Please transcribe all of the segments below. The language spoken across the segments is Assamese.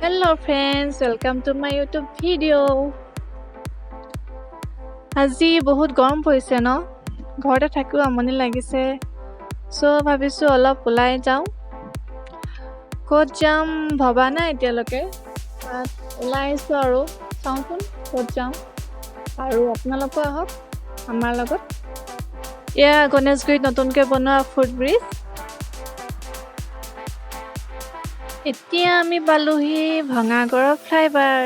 Hello friends, welcome to my YouTube video. আজি বহুত গৰম পৰিছে ন? ঘৰতে থাকিও আমনি লাগিছে। সো ভাবিছো অলপ ওলাই যাওঁ। ক'ত যাম ভবা নাই এতিয়ালৈকে। ওলাই আহিছো আৰু চাওঁচোন ক'ত যাওঁ। আৰু আপোনালোকো আহক আমাৰ লগত। এয়া গণেশগুৰিত নতুনকৈ বনোৱা ফুট ব্ৰিজ। এতিয়া আমি পালোহি ভঙাগড় ফ্লাইঅভাৰ।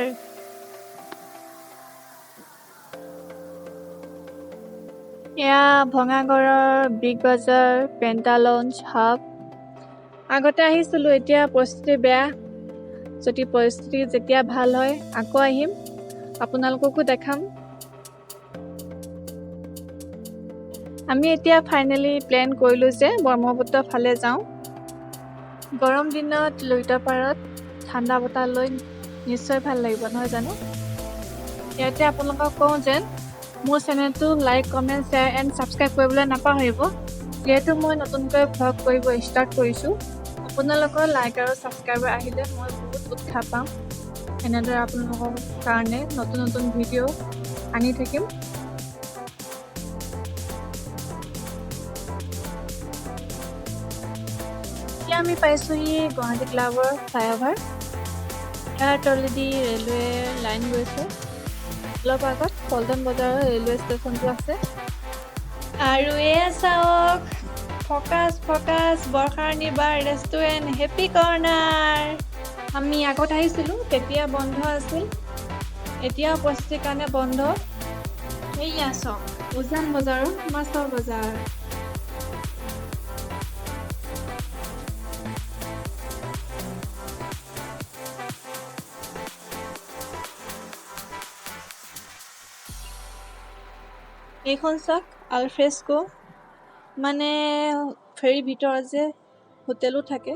এয়া ভঙাগড়ৰ বিগ বাজাৰ, পেণ্টালঞ্চ, হাব। আগতে আহিছিলোঁ, এতিয়া পৰিস্থিতি বেয়া। যদি পৰিস্থিতি যেতিয়া ভাল হয় আকৌ আহিম, আপোনালোককো দেখাম। আমি এতিয়া ফাইনেলি প্লেন কৰিলোঁ যে ব্ৰহ্মপুত্ৰ ফালে যাওঁ। গৰম দিনত লুইতপাৰত ঠাণ্ডা বতাহ লৈ নিশ্চয় ভাল লাগিব, নহয় জানো? ইয়াতে আপোনালোকক কওঁ যেন মোৰ চেনেলটো like, comment, share and subscribe কৰিবলৈ নাপাহৰিব। যিহেতু মই নতুনকৈ ভ্লগ কৰিব ষ্টাৰ্ট কৰিছোঁ, আপোনালোকৰ লাইক আৰু ছাবস্ক্ৰাইবাৰ আহিলে মই বহুত উৎসাহ পাম। এনেদৰে আপোনালোকৰ কাৰণে নতুন নতুন ভিডিঅ' আনি থাকিম। এতিয়া আমি পাইছোঁহি গুৱাহাটী ক্লাবৰ ফ্লাইঅভাৰ। ইয়াৰ তলেদি ৰেলৱে লাইন গৈছে। অলপ আগত পল্টন বজাৰৰ ৰেলৱে ষ্টেচনটো আছে। আৰু এয়া চাওক, ফকাছ বৰষাৰণী বাৰ ৰেষ্টুৰেণ্ট হেপী কৰ্ণাৰ। আমি আগত আহিছিলোঁ, তেতিয়া বন্ধ আছিল। এতিয়া পৰিস্থিতিৰ কাৰণে বন্ধ। এয়া চাওক, উজান বজাৰৰ মাছৰ বজাৰ। এইখন চাওক, আলফ্ৰেস্কো, মানে ফেৰীৰ ভিতৰত যে হোটেলো থাকে।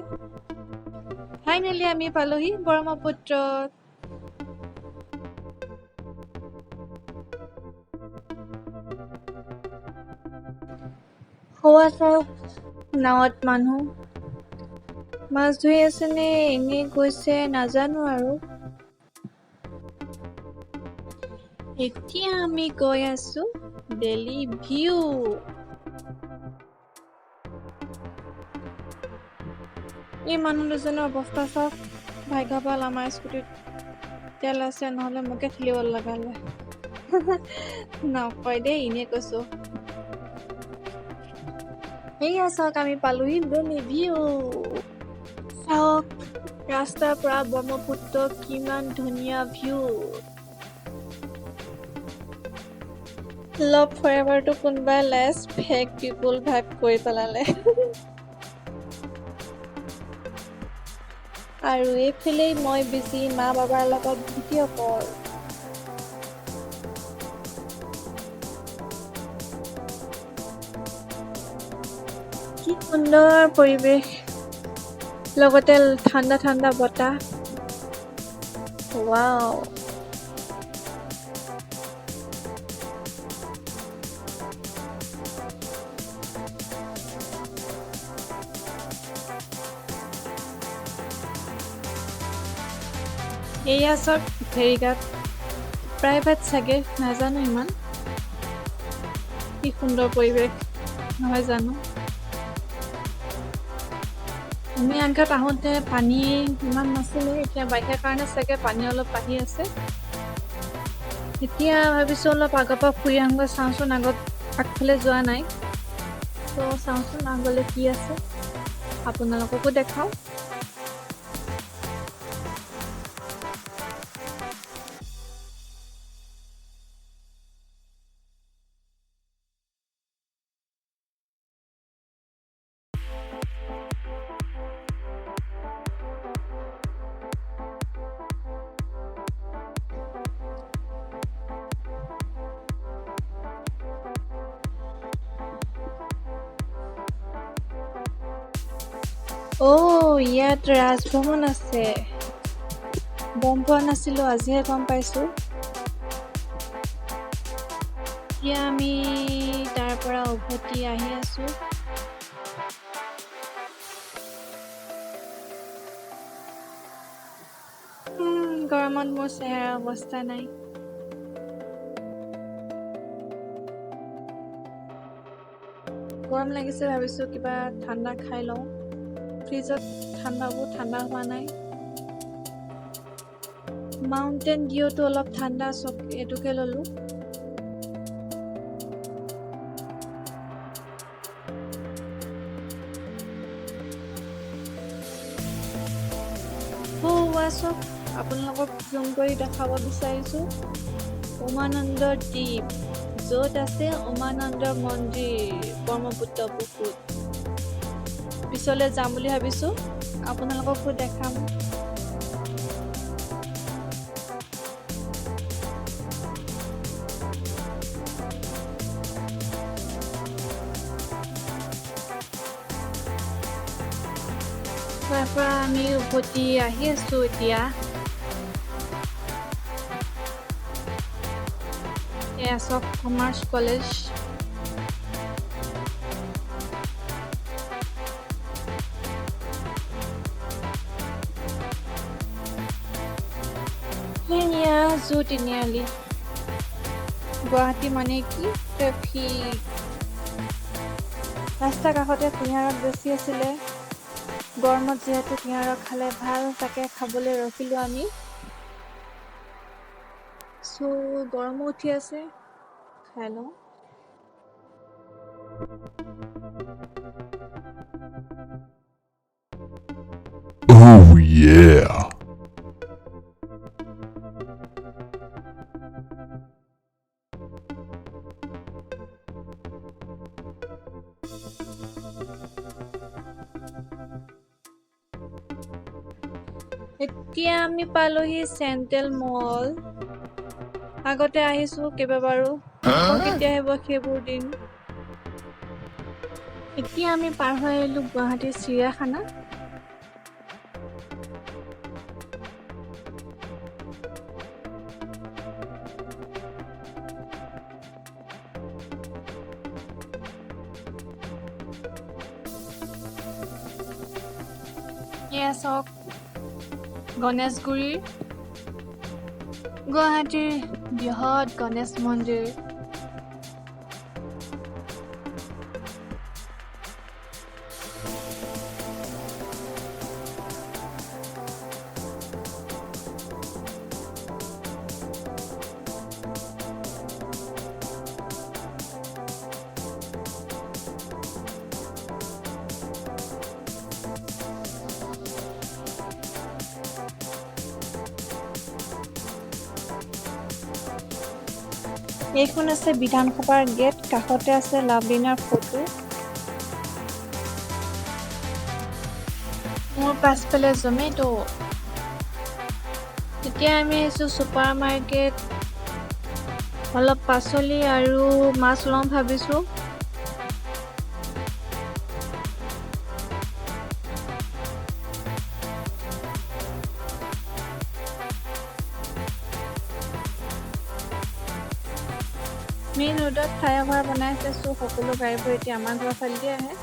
ফাইনেলি আমি পালোহি ব্ৰহ্মপুত্ৰত। হোৱা চাওক, নাৱত মানুহ মাছ ধৰি আছে নে এনেই গৈছে নাজানো আৰু। এতিয়া আমি গৈ আছো বেলি ভিউ। এই মানুহ দুজনৰ অৱস্থা চাওক, ভাগ্য ভাল আমাৰ স্কুটিত তেল আছে, নহ'লে মোকে ঠেলিব লগালে। নকয় দেই, এনেই কৈছো। এয়া চাওক, আমি পালোহি বেলি ভিউ। চাওক, ৰাস্তাৰ পৰা ব্ৰহ্মপুত্ৰ কিমান ধুনীয়া ভিউ। লভ ফৰএভাৰটো কোনোবাই লেছ ফেক পিপুল ভাইব কৰি পেলালে। আৰু এইফালেই মই বিজি মা বাবাৰ লগত ভিডিঅ' কল। কি সুন্দৰ পৰিৱেশ, লগতে ঠাণ্ডা ঠাণ্ডা বতাহ। ৱাও। এয়া চাওক, ফেৰীঘাট প্ৰাইভেট চাগে, নাজানো ইমান। কি সুন্দৰ পৰিৱেশ, নহয় জানো? আমি আগত আহোঁতে পানী ইমান নাছিলে, এতিয়া বাৰিষাৰ কাৰণে চাগে পানী অলপ বাঢ়ি আছে। এতিয়া ভাবিছোঁ অলপ আগৰ পৰা ফুৰি আহোঁগৈ, চাওঁচোন, আগত আগফালে যোৱা নাই। তো চাওঁচোন আগলৈ কি আছে, আপোনালোককো দেখাওঁ। ইয়াত ৰাজভৱন আছে, গম পোৱা নাছিলোঁ, আজিহে গম পাইছোঁ। এতিয়া আমি তাৰ পৰা উভতি আহি আছোঁ। গৰমত মোৰ চেহেৰা অৱস্থা নাই। গৰম লাগিছে, ভাবিছোঁ কিবা ঠাণ্ডা খাই লওঁ। ফ্ৰিজত ঠাণ্ডাবোৰ ঠাণ্ডা হোৱা নাই। মাউণ্টেন ডিউটো অলপ ঠাণ্ডা, এইটোকে ল'লোঁ। চক আপোনালোকক জুম কৰি দেখাব বিচাৰিছোঁ উমানন্দ দ্বীপ, য'ত আছে উমানন্দ মন্দিৰ, ব্ৰহ্মপুত্ৰ বুকুত। পিছলৈ যাম বুলি ভাবিছোঁ, আপোনালোককো দেখাম। তাৰ পৰা আমি উভতি আহি আছোঁ এতিয়া। এয়া চব কমাৰ্চ কলেজ। এয়া জু তিনিআলি। গুৱাহাটী মানে কি ট্ৰেফিক। ৰাস্তাৰ কাষতে কুঁহিয়াৰ বেছি আছিলে। গৰমত যিহেতু কুঁহিয়াৰ খালে ভাল, তাকে খাবলৈ ৰখিলোঁ আমি। গৰমো উঠি আছে, খাই লওঁ। Oh yeah. এতিয়া আমি পালোহি চেণ্ট্ৰেল মল। আগতে আহিছোঁ কেইবাবাৰো, কেতিয়া আহিব সেইবোৰ দিন। এতিয়া আমি পাৰ হৈ আহিলোঁ গুৱাহাটীৰ চিৰিয়াখানা। এয়া চাওক গণেশগুৰিৰ গুৱাহাটীৰ বৃহৎ গণেশ মন্দিৰ। এইখন আছে বিধানসভাৰ গেট, কাষতে আছে লাভলীনাৰ ফটো। মোৰ পাছফালে জমেট'। এতিয়া আমি আহিছোঁ ছুপাৰ মাৰ্কেট। অলপ পাচলি আৰু মাছ ল'ম ভাবিছোঁ। মেইন ৰোডত ফ্লাইঅভাৰ বনাইছে, সকলো গাড়ীবোৰ এতিয়া আমাৰ ঘৰৰ ফালেদি আহে।